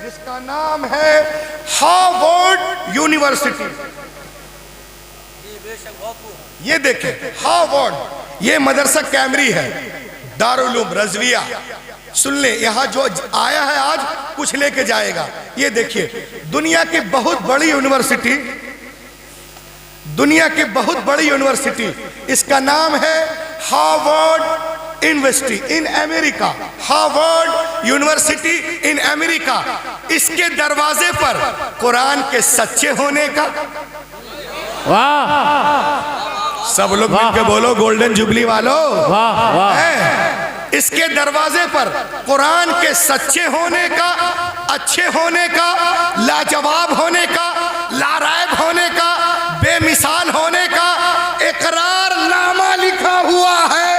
जिसका नाम है हार्वर्ड यूनिवर्सिटी। ये देखें हार्वर्ड, ये मदरसा कैमरी है, दारुल उलूम रज़विया। सुन ले, यहाँ जो आया है आज कुछ लेके जाएगा। ये देखिए दुनिया की बहुत बड़ी यूनिवर्सिटी, दुनिया की बहुत बड़ी यूनिवर्सिटी, इसका नाम है Harvard university in America, Harvard university in America. इसके दरवाजे पर कुरान के सच्चे होने का, वाह सब लोग मिलकर बोलो गोल्डन जुबली वालों, वाह वाह। इसके दरवाजे पर कुरान के सच्चे होने का, अच्छे होने का, लाजवाब होने का, लारायब होने का, बेमिसाल होने का इकरारनामा लिखा हुआ है।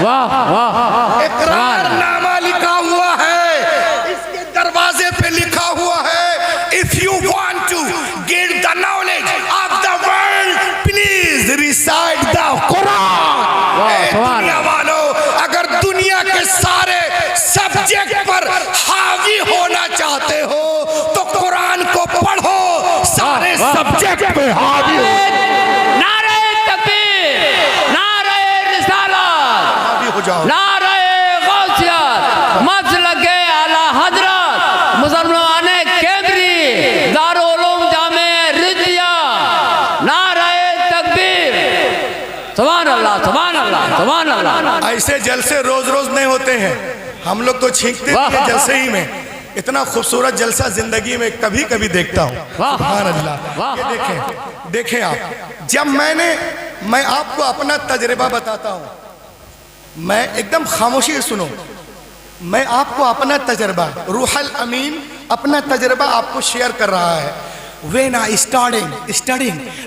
वाह वाह, इकरारनामा लिखा हुआ है। इसके दरवाजे पे लिखा हुआ है, if you want to get the knowledge of the world please recite the Quran. दुनिया वालों, अगर दुनिया के सारे सब्जेक्ट पर हावी होना चाहते हो तो कुरान को पढ़ो, सारे सब्जेक्ट पे हावी हो। नारे तकबीर, नारे रिसालत, हावी हो जाओ। नारे गौसियत, मसलके आला हजरत, मुसलमान कैमरी, दारुल उलूम जामे रिज़विया, नारे तकबीर, सुभान अल्लाह, सुभान अल्लाह, सुभान अल्लाह। ऐसे जलसे रोज रोज नहीं होते हैं, हम लोग तो छींकते हैं जलसे ही में। इतना खूबसूरत जलसा जिंदगी में कभी कभी देखता हूँ, सुभान अल्लाह। ये देखें, देखें आप, जब मैं आपको अपना तजर्बा बताता हूँ, मैं एकदम खामोशी से सुनो, मैं आपको अपना तजर्बा, रूहुल अमीन अपना तजर्बा आपको शेयर कर रहा है। When I studying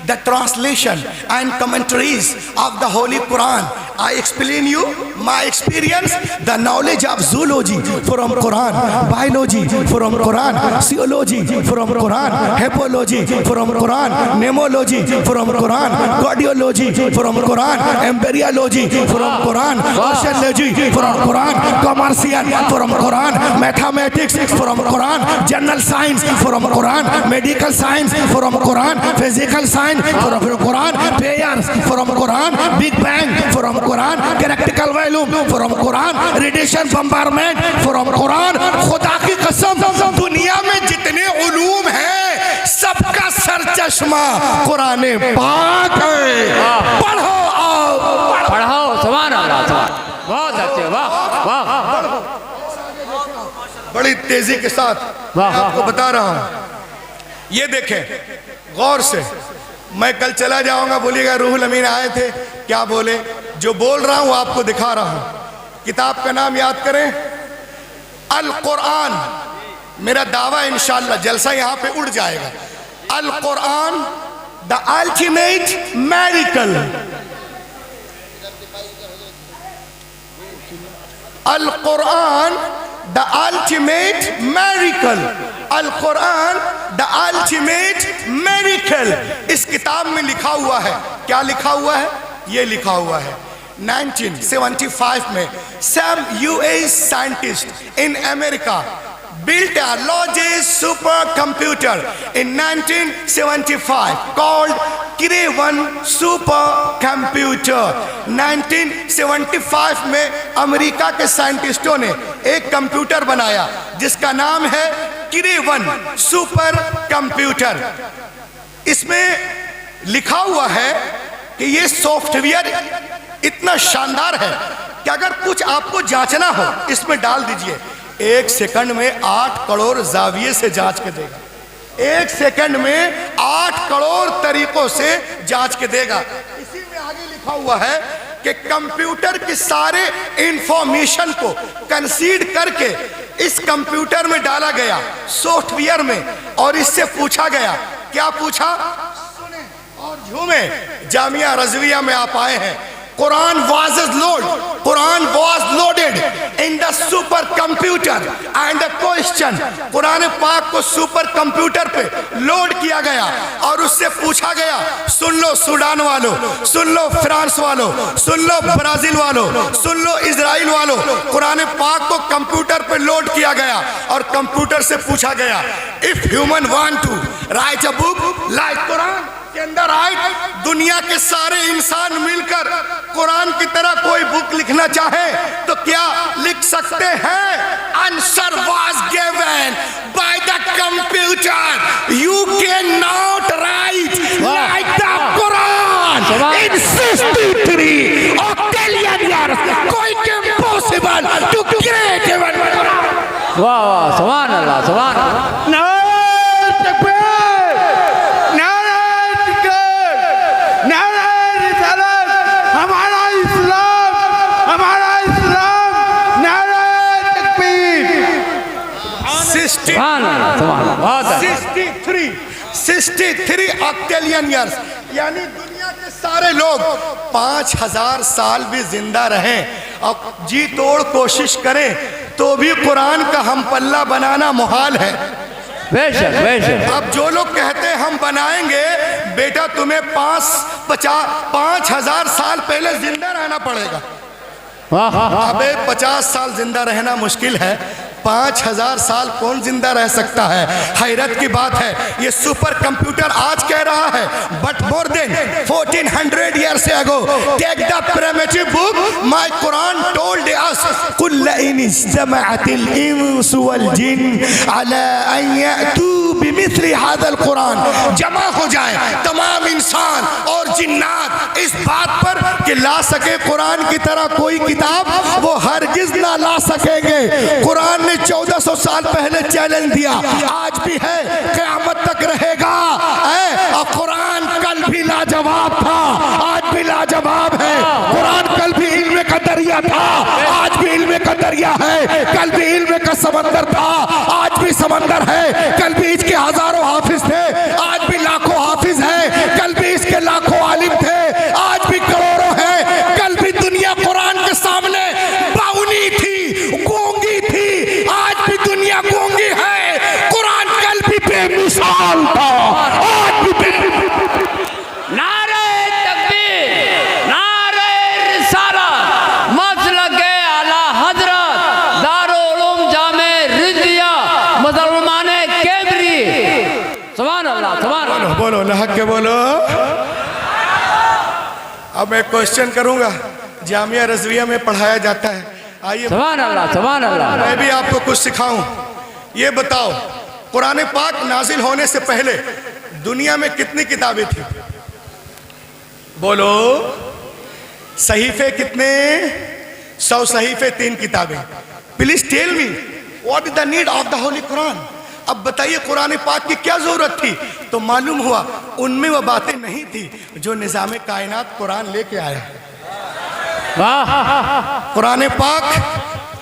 the translation and commentaries of the Holy Quran, I explain you my experience, the knowledge of zoology from Quran, biology from Quran, zoology from Quran, hepology from Quran, nemology from Quran, cardiology from Quran, embryology from Quran, oceanology from Quran, commercial from Quran, mathematics from Quran, general science from Quran, medical science from Quran, physical science from Quran, prayers from Quran, big bang from Quran, practical volume from Quran, radiation bombardment from Quran। खुदा की कसम, दुनिया में जितने उलूम हैं सबका sir चश्मा कुरान पाक है। पढ़ो आओ, पढ़ो, सुभान अल्लाह, बहुत अच्छे, वाह वाह। बड़ी तेजी के साथ मैं आपको बता रहा हूँ। ये देखें गौर से, मैं कल चला जाऊंगा, बोलिएगा रूहुल अमीन आए थे, क्या बोले? जो बोल रहा हूं आपको दिखा रहा हूं। किताब का नाम याद करें, अल कुरान। मेरा दावा इंशाअल्लाह जलसा यहां पे उड़ जाएगा। Al Quran the ultimate miracle, Al Quran the ultimate miracle, Al Quran the ultimate miracle. इस किताब में लिखा हुआ है, क्या लिखा हुआ है? ये लिखा हुआ है 1975 में some US scientist in America built a largest supercomputer in 1975 called Cray-1 supercomputer। 1975 में अमेरिका के साइंटिस्टों ने एक कंप्यूटर बनाया जिसका नाम है Cray-1 supercomputer। इसमें लिखा हुआ है कि ये सॉफ्टवेयर इतना शानदार है कि अगर कुछ आपको जांचना हो इसमें डाल दीजिए, 1 सेकंड में 8 करोड़ जाविये से जांच के देगा। 1 सेकंड में 8 करोड़ तरीकों से जांच के देगा। इसी में आगे लिखा हुआ है कि कंप्यूटर की सारे इंफॉर्मेशन को कंसीड करके इस कंप्यूटर में डाला गया सॉफ्टवेयर में, और इससे पूछा गया, क्या पूछा? सुने और झूमे। जामिया रज़विया में आप आए हैं, Quran was loaded in the super computer and the question, Quran पाक को सुपर कंप्यूटर पे लोड किया गया और उससे पूछा गया, सुन लो सूडान वालों, सुन लो फ्रांस वालों, सुन लो ब्राजील वालों, सुन लो इजराइल वालों, कुरान पाक को कंप्यूटर पे लोड किया गया और कंप्यूटर से पूछा गया, if human want to write a book like Quran के अंदर आए, दुनिया के सारे इंसान मिलकर कुरान की तरह कोई बुक लिखना चाहे तो क्या लिख सकते हैं? Answer was given by the computer, you can not write like the Quran in 63 octillion years, कोई impossible to create even Quran. वाह वाह, सुभान अल्लाह, सुभान अल्लाह। सुभान अल्लाह, सुभान अल्लाह, बहुत अच्छा। 63 ऑक्टेलियन ईयर्स, यानी दुनिया के सारे लोग 5000 साल भी जिंदा रहें और जी तोड़ कोशिश करें तो भी कुरान का हम पल्ला बनाना मुहाल है। बेशक बेशक। अब जो लोग कहते हैं हम बनाएंगे, बेटा तुम्हें 5000 साल पहले जिंदा रहना पड़ेगा। अबे 50 साल जिंदा रहना मुश्किल है, 5000 साल कौन जिंदा रह सकता है? हैरत की बात है, ये सुपर कंप्यूटर आज कह रहा है, but more than 1400 years ago, take the primitive book, my Quran told us, कुल इन इज्तमअतिल इंस वल जिन अला अन यअतू बिमिस्लि हाज़ल कुरान, जमा हो जाए तमाम इंसान और जिन्नात इस बात पर कि ला सके कुरान की तरह कोई किताब, वो हरगिज ना ला सकेंगे। कुरान ने 1400 साल पहले चैलेंज दिया, आज भी है, क़यामत तक रहेगा। और कुरान कल भी लाजवाब था, आज भी लाजवाब है। कुरान कल भी इल्म का दरिया था, आज भी इल्म का दरिया है। कल भी इल्म का समंदर था, आज भी समंदर है। कल भी इसके हजारों हाफिज थे, आज भी लाखों हाफिज हैं। कल भी इसके लाखों आलिम थे, आज भी करोड़ों हैं। कल भी दुनिया कुरान के सामने बाउनी थी, गूंगी थी, आज भी दुनिया गूंगी है। कुरान कल भी बेमिसाल था, आज भी नारे तकबीर, नारे रिसालत, मसलके आला हजरत, दारुल उलूम जामे रिज़िया, मुसलमाने कैमरी। सुभान अल्लाह, सुभान अल्लाह। बोलो लहक के बोलो। अब मैं क्वेश्चन करूंगा, जामिया रज़विया में पढ़ाया जाता है, आइए सुभान अल्लाह, सुभान अल्लाह। मैं भी आपको कुछ सिखाऊं। ये बताओ, कुरान पाक नाजिल होने से पहले दुनिया में कितनी किताबें थी? बोलो। सहीफे कितने? 100 सहीफे, 3 किताबें। Please tell me what is the need of the holy Quran. अब बताइए कुरान पाक की क्या जरूरत थी? तो मालूम हुआ उनमें वो बातें नहीं थी जो निज़ाम कायनात कुरान लेके आया। कुरान पाक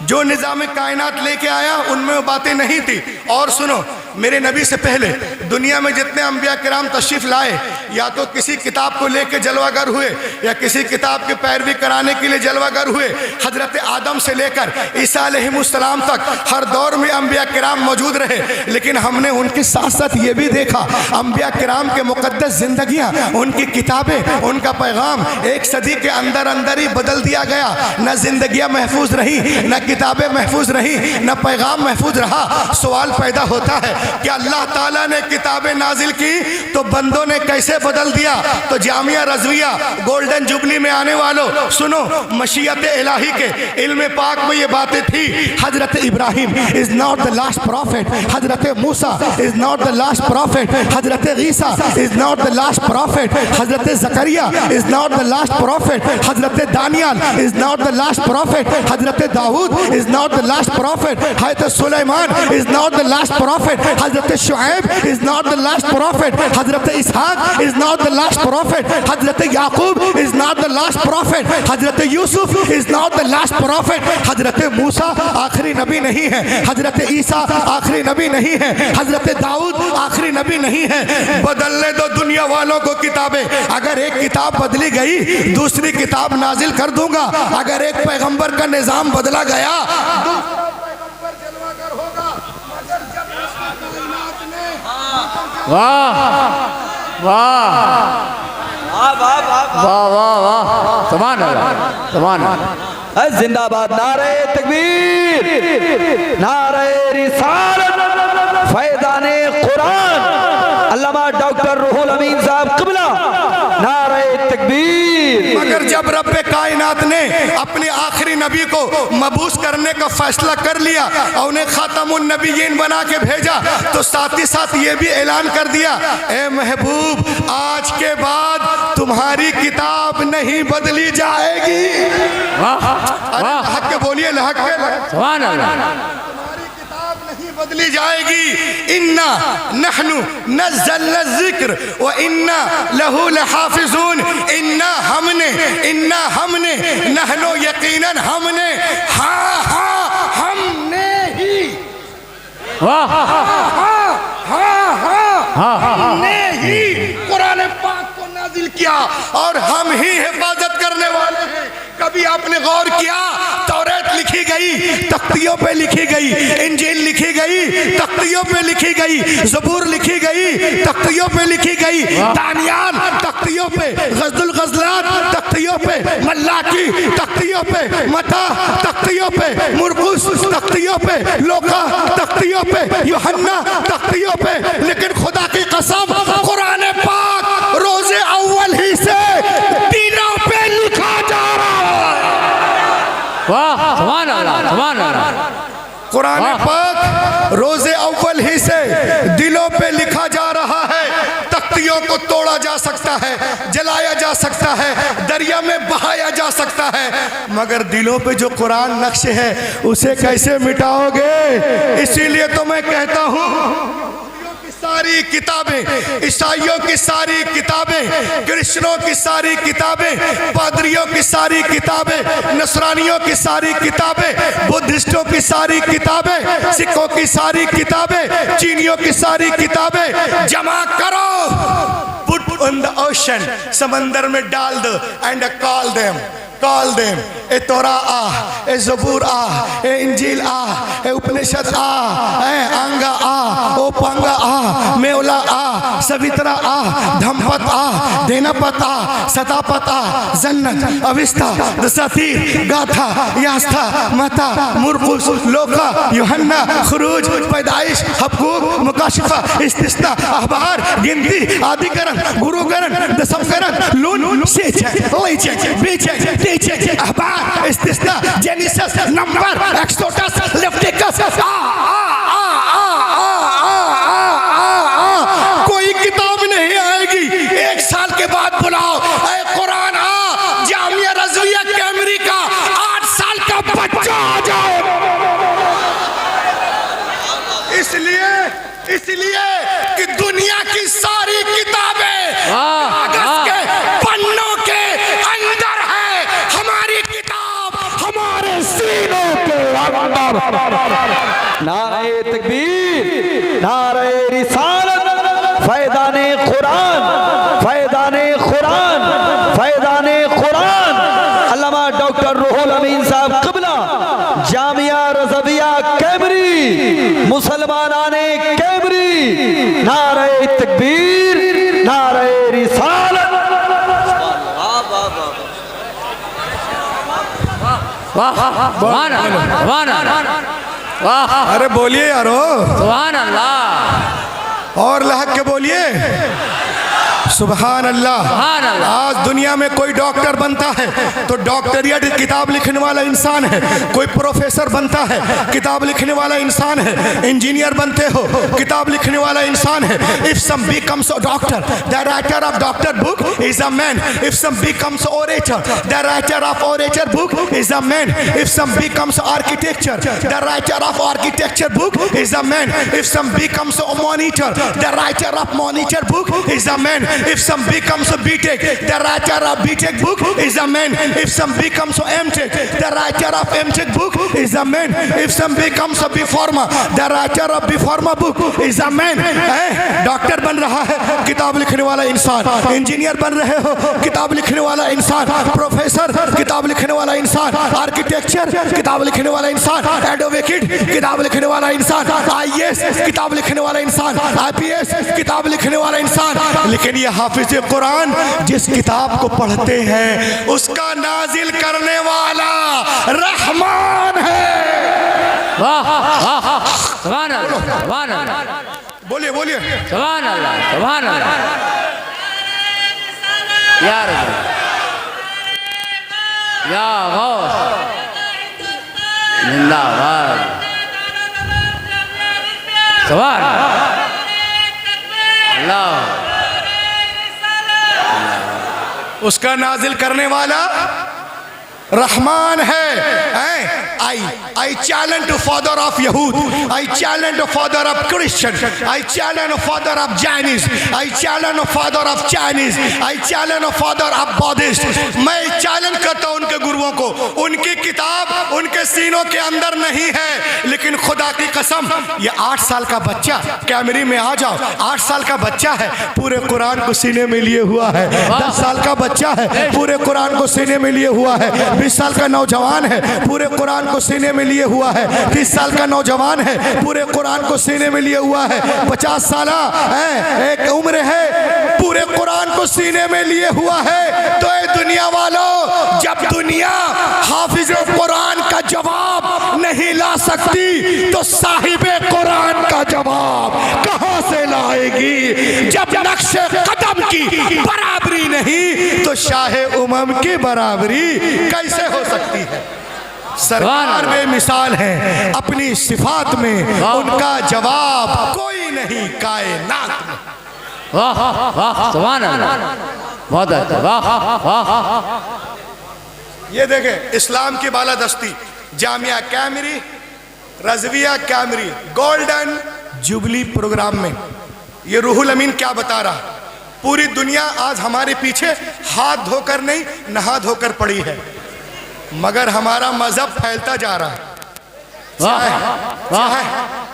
जो निज़ाम कायनात लेके आया उनमें वो बातें नहीं थी। और सुनो, मेरे नबी से पहले दुनिया में जितने अंबिया किराम तशरीफ लाए, या तो किसी किताब को लेके जलवागर हुए या किसी किताब की पैरवी कराने के लिए जलवागर हुए। हजरत आदम से लेकर ईसा अलैहिस्सलाम तक हर दौर में अंबिया किराम मौजूद रहे, लेकिन हमने उनके साथ साथ ये भी देखा अंबिया किराम के मुकद्दस जिंदगियां, उनकी किताबें, उनका पैगाम एक सदी के अंदर अंदर ही बदल दिया गया। न जिंदगियां महफूज रही, न किताबें महफूज रही, न पैगाम महफूज रहा। सवाल पैदा होता है कि अल्लाह ताला ने किताबें नाजिल की तो बंदों ने कैसे बदल दिया? तो जामिया रज़विया गोल्डन जुबली में आने वालों सुनो, मशीयत इलाही के इल्म पाक में ये बातें थी। हजरत Ibrahim is not the last prophet, हजरत Musa is not the last prophet, हजरत Isa is not the last prophet, हजरत Zakariya is not the last prophet, हजरत Daniyal is not the last prophet, हजरत Dawood is not the last prophet, हजरत Sulaiman is not the last prophet, हजरत Shuaib is not the last prophet, हजरत Ishaq is not the last prophet, हजरत Yaqub is not the last prophet, Hazrat Yusuf is not the last prophet, हजरत मूसा आखिरी नबी नहीं है, हजरत ईसा आखिरी नबी नहीं है, हजरत दाऊद आखिरी नबी नहीं है। बदलने दो दुनिया वालों को किताबें, अगर एक किताब बदली गई दूसरी किताब नाजिल कर दूंगा, अगर एक पैगंबर का निजाम बदला गया दूसरा पैगंबर जलवागर होगा, मगर जब कायनात ने वाह वाह वाह वाह वाह, सुभान अल्लाह, सुभान अल्लाह। जिंदाबाद, नारे तकबीर, नारे रिसालत, फैज़ाने कुरान, अल्लामा डॉक्टर रूहुल अमीन साहब क़िबला, नारे तकबीर। मगर जब रब्बे कायनात ने अपने आखिरी नबी को मबूस करने का फैसला कर लिया और उन्हें खातमुन नबीयीन बना के भेजा, तो साथ ही साथ ये भी ऐलान कर दिया, ए महबूब आज के बाद तुम्हारी किताब नहीं बदली जाएगी। अरे हक के बोलिए, हक के, सुभान अल्लाह। तुम्हारी किताब नहीं बदली जाएगी। इन्ना नहनु नज़्ज़लना ज़िक्र व इन्ना लहू लहाफ़िज़ून, इन्ना हमने नहनु यकीनन हमने, हाँ हाँ हमने ही, वाह हमने ही कुरान पाक को नाजिल किया और हम ही हिफाजत करने वाले हैं। कभी आपने गौर किया, तौरात लिखी गई तख्तियों पे लिखी गई, इंजील लिखी गई तख्तियों पे लिखी गई, ज़बूर लिखी गई तख्तियों पे लिखी गई, दानियाल तख्तियों पे, गज़लुल गज़लात तख्तियों पे, मल्लाकी तख्तियों पे, मता तख्तियों पे, मुरकुस तख्तियों पे, लोका तख्तियों पे, यूहन्ना तख्तियों पे, लेकिन खुदा की कसम कुरान पाक रोज़े अव्वल ही से दिलों पे लिखा जा रहा है। वाह, सुभान अल्लाह, सुभान अल्लाह। कुरान पाक रोज़े अव्वल ही से दिलों पे लिखा जा रहा है। तख्तियों को तोड़ा जा सकता है, जलाया जा सकता है, दरिया में बहाया जा सकता है, मगर दिलों पे जो कुरान नक्श है उसे कैसे मिटाओगे? इसीलिए तो मैं कहता हूँ सारी किताबें, ईसाइयों की सारी किताबें, क्रिश्चियनों की सारी किताबें, पादरियों की सारी किताबें, नसरानियों की सारी किताबें, बुद्धिस्टों की सारी किताबें, सिखों की सारी किताबें, चीनियों की सारी किताबें जमा करो, पुट ऑन द ओशन, समंदर में डाल दो, एंड कॉल देम ए तोरा आ, ए ज़बूर आ, ए इंजील आ, ए उपनिषद आ, ए अंगा आ, ओ पंगा आ, मेवला आ, सवित्रा आ, धम्पत आ, देनापत आ, सतापत आ, जन्नत, अविस्ता, दसातीर, गाथा, यास्था, मता, मुरकुस, लोका, यूहन्ना, खुरूज, पैदाइश, हबकूक, मुकाशिफा, इस्तिस्ना, अहबार, गिनती, आदिकरण, गुरुकरण, दशमकरण, लून, शेचक, लैचक, बीचक, टीचक, अहबार, इस्तिस्ना, जेनेसिस, नंबर, एक्सोडस, लेविटिकस, कोई किताब नहीं आएगी। एक साल के बाद बुलाओ, ऐ कुरान आ, जामिया रज़विया कैमरी का 8 साल का बच्चा आ जाए। इसलिए कि दुनिया की सारी किताबें कागज के पन्नों के अंदर है, हमारी किताब हमारे सीनों के अंदर। नारे तकबीर, नारे रिसालत, फैज़ाने कुरान, फैज़ाने कुरान, फैज़ाने कुरान, अल्लामा डॉक्टर रूहुल अमीन साहब क़िबला, जामिया रज़विया कैमरी, मुसलमानाने कैमरी, नारे तकबीर, नारे रिसालत। वाह, सुभान अल्लाह, सुभान अल्लाह, वाह, अरे बोलिए यारो, सुभान अल्लाह, और लहक के बोलिए, सुभान अल्लाह। सुभान अल्लाह। आज दुनिया में कोई डॉक्टर बनता है तो डॉक्टरियत किताब लिखने वाला इंसान है, कोई प्रोफेसर बनता है किताब लिखने वाला इंसान है, इंजीनियर बनते हो किताब लिखने वाला इंसान है। If some becomes a doctor, the writer of doctor book is a man. If some becomes orator, the writer of orator book is a man. If some becomes architecture, the writer of architecture book is a man. If some becomes a monitor, the writer of monitor book is a man. If some becomes a BTech, the writer of BTech book is a man. If some becomes a MTech, the writer of MTech book is a man. If some becomes a B.Pharma, the writer of B.Pharma book is a man. Doctor बन रहा है किताब लिखने वाला इंसान, engineer बन रहे हो किताब लिखने वाला इंसान, प्रोफेसर किताब लिखने वाला इंसान, आर्किटेक्चर किताब लिखने वाला इंसान, एडवोकेट किताब लिखने वाला इंसान, IAS किताब लिखने वाला इंसान, IPS किताब लिखने वाला इंसान। लेकिन ये हाफिज कुरान जिस किताब को पढ़ते हैं उसका नाजिल करने वाला रहमान है। वाह वाह सुभान अल्लाह सुभान अल्लाह। बोलिए बोलिए सुभान अल्लाह सुभान अल्लाह। या रब या गौस जिंदाबाद। सुभान अल्लाह। उसका नाजिल करने वाला रहमान है। I challenge the father of Yahud, I challenge the father of Christian, I challenge the father of Jainis, I challenge the father of Chinese, I challenge the father of Buddhist। मैं चैलेंज करता हूं उनके गुरुओं को, उनकी किताब उनके सीनों के अंदर नहीं है। लेकिन खुदा की कसम ये 8 साल का बच्चा, कैमरे में आ जाओ, 8 साल का बच्चा है पूरे कुरान को सीने में लिए हुआ है। 10 साल का बच्चा है पूरे कुरान को सीने में लिए हुआ है। 20 साल का नौजवान है पूरे कुरान को सीने में लिए हुआ है। 30 साल का नौजवान है पूरे कुरान को सीने में लिए हुआ है। 50 साल है एक उम्र है पूरे कुरान को सीने में लिए हुआ है। तो ये दुनिया वालों, जब दुनिया हाफिज कुरान का जवाब नहीं ला सकती तो साहिबे कुरान का जवाब कहां से लाएगी? जब नक्शे कदम की बराबरी नहीं तो शाहे उमम की बराबरी कैसे हो सकती है? सरकार बेमिसाल है अपनी सिफात में, उनका जवाब कोई नहीं कायनात में। वाह वाह सुभान अल्लाह बहुत अच्छा। वाह वाह। ये देखें इस्लाम की बालादस्ती, जामिया कैमरी, रज़विया कैमरी गोल्डन जुबली प्रोग्राम में ये रूहुल अमीन क्या बता रहा? पूरी दुनिया आज हमारे पीछे हाथ धोकर नहीं नहा धोकर पड़ी है, मगर हमारा मजहब फैलता जा रहा है।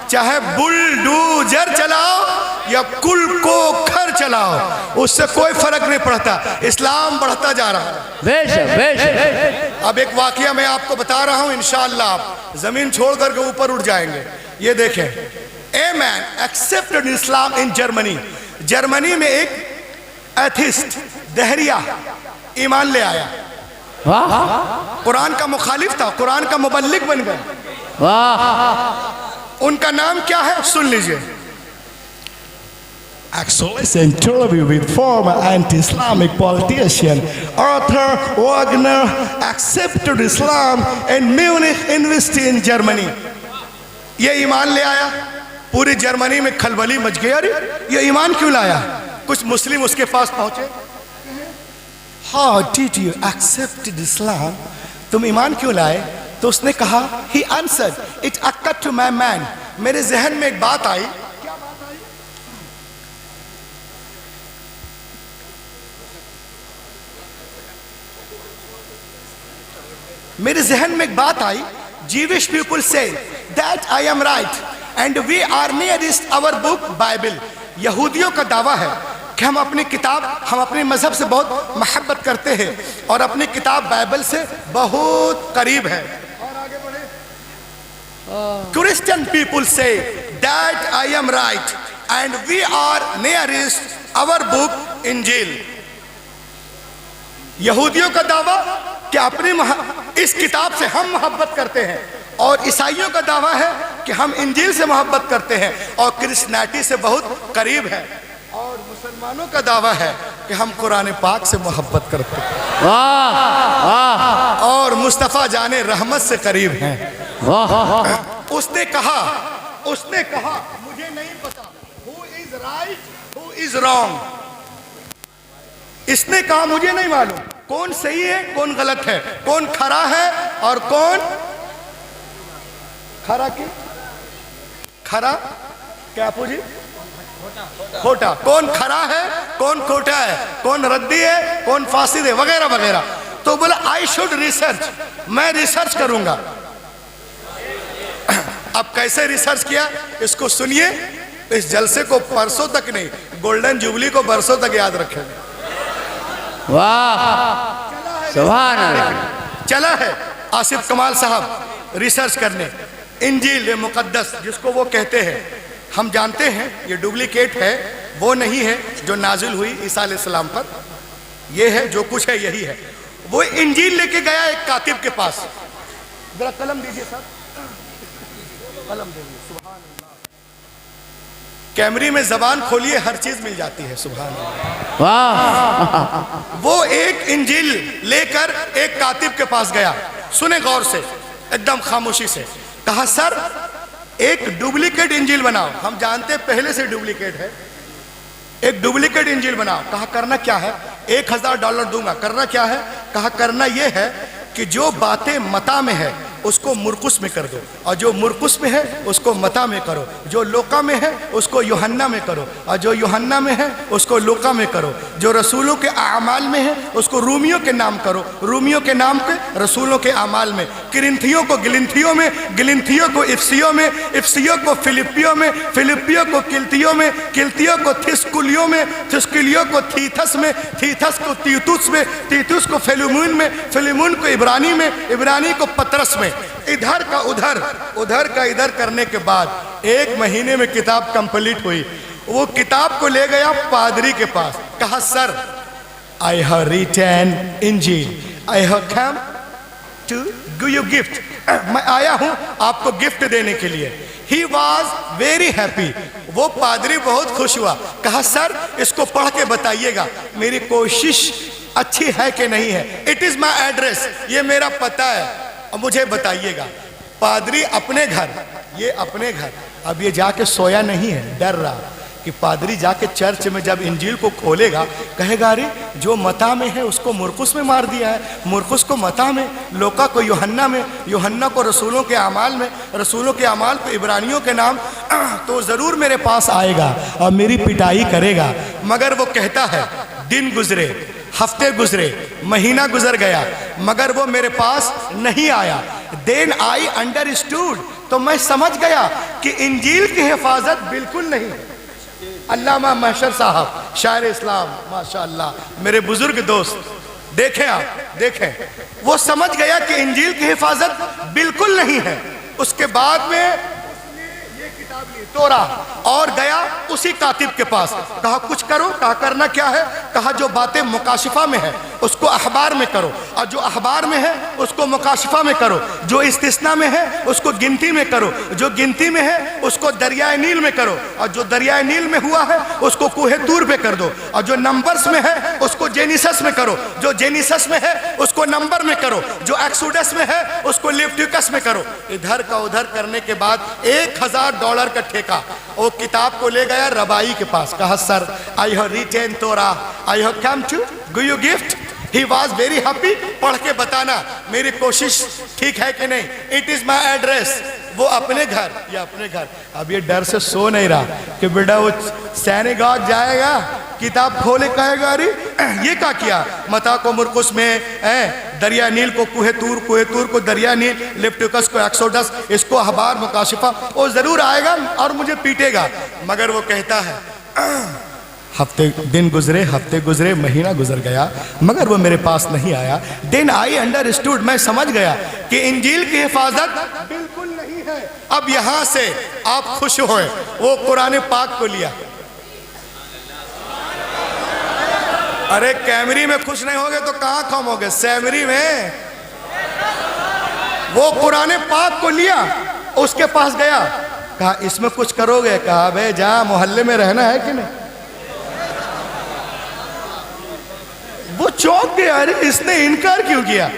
चाहे बुलडोजर चलाओ या कुल को खर चलाओ, उससे कोई फर्क नहीं पड़ता, इस्लाम बढ़ता जा रहा है। बेशक बेशक। अब एक वाकया मैं आपको बता रहा हूं, इंशाअल्लाह आप जमीन छोड़ करके ऊपर उठ जाएंगे। ये देखें, a man accepted Islam in Germany. Germany में एक एथिस्ट दहरिया ईमान ले आया, कुरान का मुखालिफ था, कुरान का मुबल्लिग बन गया। वाह। उनका नाम क्या है सुन लीजिए। Excellent interview with former anti-Islamic politician Arthur Wagner accepted Islam in Munich University in Germany। ये ईमान ले आया, पूरी जर्मनी में खलबली मच गई। अरे ये ईमान क्यों लाया? कुछ मुस्लिम उसके पास पहुंचे, How did you accept Islam? तुम ईमान क्यों लाए? तो उसने कहा, He answered, It occurred to my mind। मेरे जहन में एक बात आई। मेरे जहन में एक बात आई। Jewish people say that I am right and we are nearest our book Bible। यहूदियों का दावा है कि हम अपनी किताब, हम अपने मजहब से बहुत मोहब्बत करते हैं और अपनी किताब बाइबल से बहुत करीब है। Christian people say that I am right and we are nearest our book इंजील। यहूदियों का दावा कि अपनी इस किताब से हम मोहब्बत करते हैं, और ईसाइयों का दावा है कि हम इंजील से मोहब्बत करते हैं और क्रिश्चियनिटी से बहुत करीब है। और मुसलमानों का दावा है कि हम कुरान पाक से मोहब्बत करते हैं वाह वाह और मुस्तफ़ा जाने रहमत से करीब हैं। वाह उसने कहा मुझे नहीं पता who is right who is wrong. इसने कहा मुझे नहीं मालूम कौन सही है कौन गलत है, कौन खरा है और कौन खरा की खरा क्या पूछी खोटा, कौन खरा है कौन खोटा है, कौन रद्दी है कौन फासिद है, वगैरह वगैरह। तो बोला आई शुड रिसर्च, मैं रिसर्च करूंगा। अब कैसे रिसर्च किया इसको सुनिए। इस जलसे को परसों तक नहीं, गोल्डन जुबली को बरसों तक याद रखेंगे। वाह सुभान अल्लाह। चला है आसिफ कमाल साहब रिसर्च करने इंजील मुकद्दस जिसको वो कहते हैं। हम जानते हैं ये डुप्लीकेट है, वो नहीं है जो नाजिल हुई ईसा अलैहिस्सलाम पर, ये है जो कुछ है यही है। वो इंजील लेके गया एक कातिब के पास। जरा कलम दीजिए सर, कलम दीजिए। सुभान अल्लाह। कैमरे में जबान खोलिए हर चीज मिल जाती है। सुभान अल्लाह। वाह वो एक इंजील लेकर एक कातिब के पास गया। सुने गौर से एकदम खामोशी से। कहा सर एक डुप्लीकेट इंजील बनाओ। हम जानते हैं पहले से डुप्लीकेट है, एक डुप्लीकेट इंजील बनाओ। कहा करना क्या है, $1000 दूंगा। करना क्या है, कहा करना यह है कि जो बातें मता में है उसको मुरकुस में कर दो, और जो मुरकुस में है उसको मता में करो, जो लोका में है उसको यूहन्ना में करो, और जो यूहन्ना में है उसको लोका में करो, जो रसूलों के आमाल में है उसको रूमियों के नाम करो, रूमियों के नाम पे रसूलों के आमाल में, किरिंथियों को गिलिंथियों में, गिलिंथियों को इफ्सियों में, इफ्सियों को फिलिपियों में, फिलिपियों को किल्तियों में, किल्तियों को थिस्कुलियों में, थिस्कुलियों को थीथस में, थीथस को तीतुस में, तीतुस को फिलिमून में, फिलिमून को इब्रानी में, इब्रानी को पतरस में। इधर का उधर उधर का इधर करने के बाद 1 महीने में किताब कंप्लीट हुई। वो किताब को ले गया पादरी के पास। कहा sir I have written Injil, I have come to give you gift. मैं आया हूं आपको गिफ्ट देने के लिए। He was very happy. वो पादरी बहुत खुश हुआ। कहा सर इसको पढ़ के बताइएगा मेरी कोशिश अच्छी है कि नहीं है। इट इज माई एड्रेस, ये मेरा पता है, मुझे बताइएगा। पादरी अपने घर, ये अपने घर, अब ये जाके सोया नहीं है, डर रहा कि पादरी जाके चर्च में जब इंजील को खोलेगा कहेगा अरे जो मता में है उसको मुरकुस में मार दिया है, मुरकुस को मता में, लोका को यूहन्ना में, यूहन्ना को रसूलों के अमाल में, रसूलों के अमाल को इब्रानियों के नाम। तो ज़रूर मेरे पास आएगा और मेरी पिटाई करेगा। मगर वो कहता है दिन गुजरे, हफ्ते गुजरे, महीना गुजर गया, मगर वो मेरे पास नहीं आया। देन आई अंडरस्टूड, तो मैं समझ गया कि इंजील की हिफाजत बिल्कुल नहीं है। अल्लामा महशर साहब शायर इस्लाम माशाअल्लाह, मेरे बुजुर्ग दोस्त, देखें आप देखें, वो समझ गया कि इंजील की हिफाजत बिल्कुल नहीं है। उसके बाद में ये किताब ली तोरा और गया उसी कातिब के पास। कहा कुछ करो। कहा करना क्या है, कहा जो बातें मुकाशिफा में है उसको अखबार में करो, और जो अखबार में है उसको मुकाशिफा में करो, जो इस्तिस्ना में है उसको गिनती में करो, जो गिनती में है उसको दरियाए नील में करो, और जो दरियाए नील में हुआ है उसको कूहे तूर पे कर दो, और जो नंबर्स में है उसको जेनिसस में करो, जो जेनिसस में है उसको नंबर में करो, जो एक्सोडस में है उसको लेविटिकस में करो। इधर का उधर करने के बाद $1000 का ठेका। वो किताब को ले गया रबाई के पास। कहा sir I have written Torah, I have come to give you gift. He was very happy. पढ़ के बताना मेरी कोशिश ठीक है कि नहीं। It is my address. वो अपने घर, ये अपने घर। अब ये डर से सो नहीं रहा कि बेटा वो सैनिगाग जाएगा, किताब खोले कहेगा अरे ये क्या किया, मता को मुरकुस में, दरिया नील को कुहे तूर को दरिया नील, लेविटिकस को एक्सोडस, इसको अखबार मुकाशिफा। वो जरूर आएगा और मुझे पीटेगा। मगर वो कहता है हफ्ते दिन गुजरे, हफ्ते गुजरे, महीना गुजर गया, मगर वो मेरे पास नहीं आया। देन आई अंडरस्टूड, मैं समझ गया कि इंजील की हिफाजत बिल्कुल नहीं है। अब यहां से आप खुश होए। वो कुरान पाक को लिया। अरे कैमरी में खुश नहीं होगे तो कहां खामोगे, सैमरी में। वो कुरान पाक को लिया, उसके पास गया, कहा इसमें कुछ करोगे। कहा बे जा, मोहल्ले में रहना है कि नहीं। वो चौंक गया, अरे इसने इनकार क्यों किया।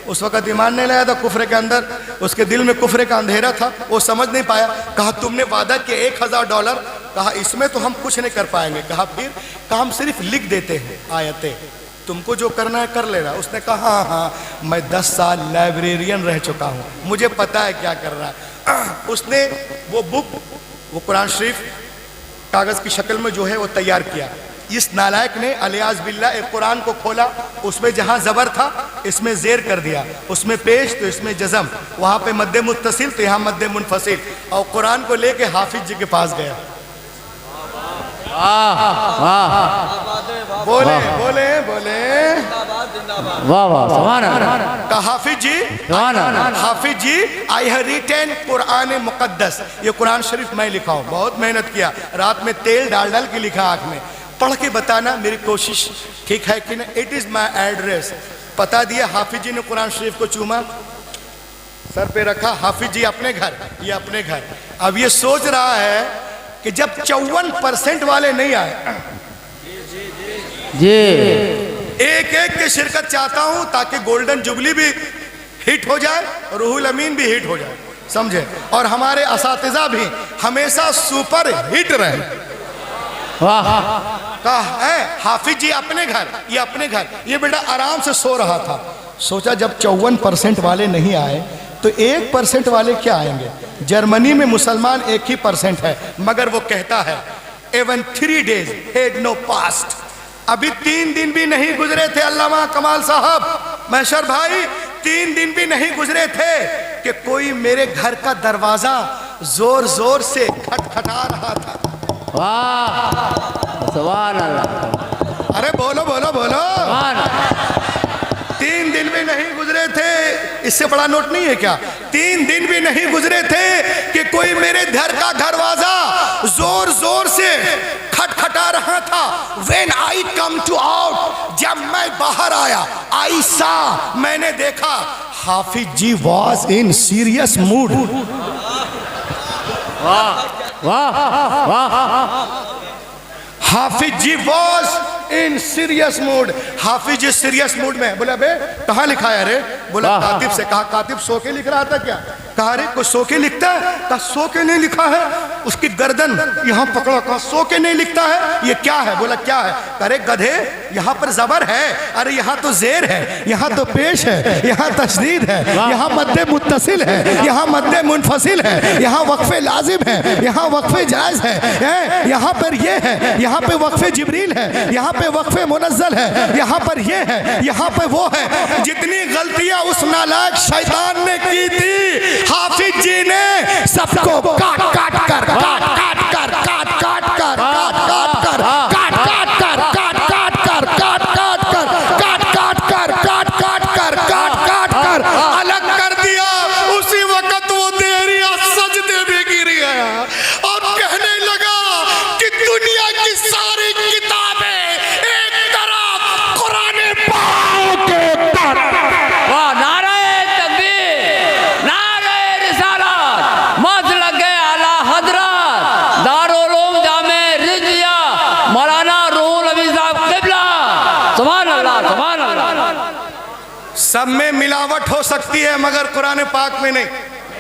उस वक्त ईमान नहीं लाया था कुफ्र के अंदर, उसके दिल में कुफ्र का अंधेरा था, वो समझ नहीं पाया। कहा तुमने वादा किया $1000, कहा इसमें तो हम कुछ नहीं कर पाएंगे। कहा फिर, कहा हम सिर्फ लिख देते हैं आयतें, तुमको जो करना है कर लेना। उसने कहा हाँ हाँ मैं 10 साल लाइब्रेरियन रह चुका हूँ, मुझे पता है क्या कर रहा है। उसने वो बुक, वो कुरान शरीफ कागज़ की शक्ल में जो है वो तैयार किया। इस नालायक ने अलियाज़ बिल्ला एक कुरान को खोला, उसमें जहाँ ज़बर था इसमें ज़ेर कर दिया, उसमें पेश तो इसमें जज़म, वहाँ पे मद्दे मुत्तसिल तो यहाँ मद्दे मुनफसिल, और कुरान को लेके हाफिज जी के पास गया। बोले बोले बोले वाह वाह सुभान अल्लाह। कहा हाफिज जी आई हैव रिटन कुरान मुकद्दस, ये कुरान शरीफ मैं लिखा हूँ, बहुत मेहनत किया, रात में तेल डाल डाल के लिखा, आँख में पढ़ के बताना मेरी कोशिश ठीक है कि नहीं। इट इज़ माई एड्रेस, पता दिया। हाफिज जी ने कुरान शरीफ को चूमा, सर पे रखा, हाफिज जी अपने घर, ये अपने घर। अब ये सोच रहा है कि जब 54% वाले नहीं आए जी, एक एक के शिरकत चाहता हूं ताकि गोल्डन जुबली भी हिट हो जाए, रूहुल अमीन भी हिट हो जाए, समझे, और हमारे असातिज़ा भी हमेशा सुपर हिट रहे। वाह कहा है हाफिज जी अपने घर, ये अपने घर। ये बेटा आराम से सो रहा था, सोचा जब 54% वाले नहीं आए तो 1% वाले क्या आएंगे। जर्मनी में मुसलमान 1% है, मगर वो कहता है even 3 days had no passed, अभी 3 दिन भी नहीं गुजरे थे अल्लामा कमाल साहब, महशर भाई 3 दिन भी नहीं गुजरे थे कि कोई मेरे घर का दरवाजा जोर जोर से खटखटा रहा था। वाह सुभान अल्लाह। अरे बोलो बोलो बोलो, 3 दिन भी नहीं गुजरे थे, इससे बड़ा नोट नहीं है क्या। 3 दिन भी नहीं गुजरे थे कि कोई मेरे घर का दरवाजा जोर जोर से खटखटा रहा था। When I come to out, जब मैं बाहर आया, I saw, मैंने देखा, हाफिज ji was in serious mood। वाह वाह वाह। Hafiz ji was in serious mood, Hafiz ji serious mood में। बोला बे कहाँ लिखा है रे, बोला कातिब से। कहा कातिब सो के लिख रहा था क्या। कहा रे कोई सो के लिखता है। कहा सो के नहीं लिखा है, उसकी गर्दन यहाँ पकड़ा। कहा सो के नहीं लिखता है, ये क्या है। बोला क्या है। अरे गधे यहाँ पर जबर है, अरे यहाँ तो जेर है, यहाँ तो पेश है, यहाँ तशदीद है, यहाँ मद्दे मुत्तसिल है, यहाँ मद्दे मुनफसिल है, यहाँ वक्फे लाजिम है, यहाँ वक्फे जायज है, यहाँ पर ये है, यहाँ पे वक्फे जिब्रील है, यहाँ पे वक्फे मुनज़्ज़ल है, यहाँ पर ये है, यहाँ पे वो है। जितनी गलतियां उस नालायक शैतान ने की थी, हाफिज जी ने सबको काट काट कर काट काट कर काट काट कर काट काट कर काट काट कर काट काट कर काट काट कर काट काट कर काट काट कर काट काट कर अलग कर दिया। उसी वक्त वो देरिया सजदे में गिर गया और कहने लगा कि दुनिया की सारी किताबें एक तरफ, कुरान पाक एक तरफ। वाह नारे तकबीर, नारे रिसालत, मौज लगे आला हजरत दारुल उलूम जामे रिज़िया मौलाना रूहुल अमीन साहब क़िबला। सुभान अल्लाह सुभान अल्लाह। सब में मिलावट हो सकती है मगर कुरान पाक में नहीं।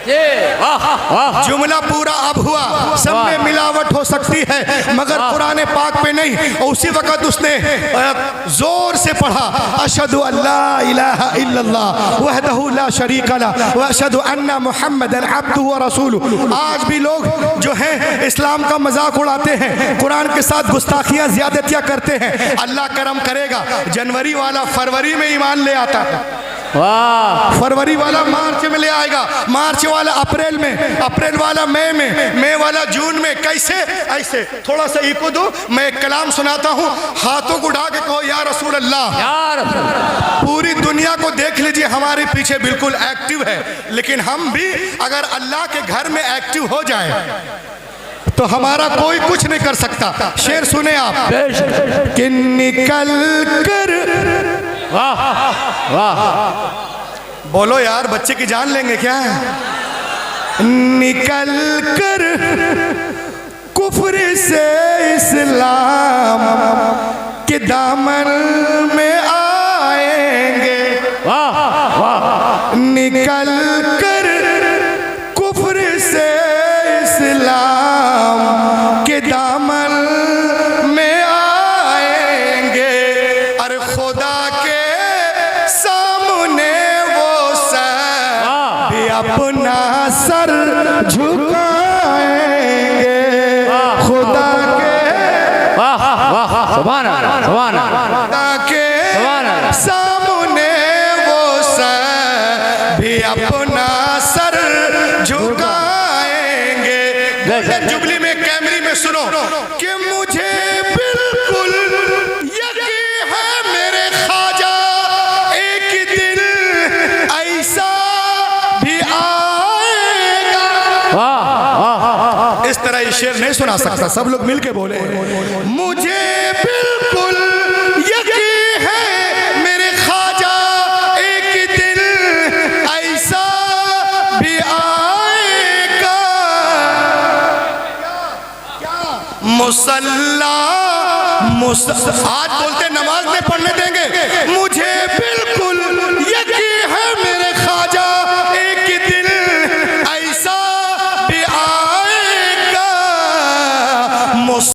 जुमला पूरा अब हुआ, सब में मिलावट हो सकती है मगर कुरान पाक पे नहीं। और उसी वक्त उसने जोर से पढ़ा, अशहदु अल्ला इलाहा इल्लल्लाह वहदहु ला शरीका लह व अशहदु अन्ना मुहम्मदन अब्दुहु व रसूलुहु। आज भी लोग जो हैं इस्लाम का मजाक उड़ाते हैं, कुरान के साथ गुस्ताखियां ज्यादतियां करते हैं। अल्लाह करम करेगा, जनवरी वाला फरवरी में ईमान ले आता है, वाह फरवरी वाला मार्च में ले आएगा, मार्च वाला अप्रैल में, अप्रैल वाला मई में, मई वाला जून में। कैसे ऐसे थोड़ा सा इको दो, मैं एक कलाम सुनाता हूँ, हाथों को उठा के कहो या रसूल अल्लाह। यार पूरी दुनिया को देख लीजिए हमारे पीछे बिल्कुल एक्टिव है, लेकिन हम भी अगर अल्लाह के घर में एक्टिव हो जाए तो हमारा कोई कुछ नहीं कर सकता। शेर सुने आप, कि निकल कर, वाह वाह, बोलो यार बच्चे की जान लेंगे क्या। निकल कर कुफ्र से इस्लाम के दामन में आ निकल कर कुफ्र से इस्लाम के दामन में आएंगे। अरे खुदा के सामने वो सर भी अपना सर झुकाएंगे। खुदा के सुभान अल्लाह, सुभान अल्लाह। खुदा के सामने वो सर भी अपना सर झुकाएंगे। गोल्डन जुबली में कैमरी में सुनो कि मुझे बिल्कुल यकीन है मेरे ख्वाजा एक दिन ऐसा भी आएगा। इस तरह ये शेर नहीं सुना सकता, सब लोग मिलके बोले। मुझे बिल्कुल यकीन है मेरे ख्वाजा एक दिन ऐसा भी आएगा। मुसल्ला आज बोलते नमाज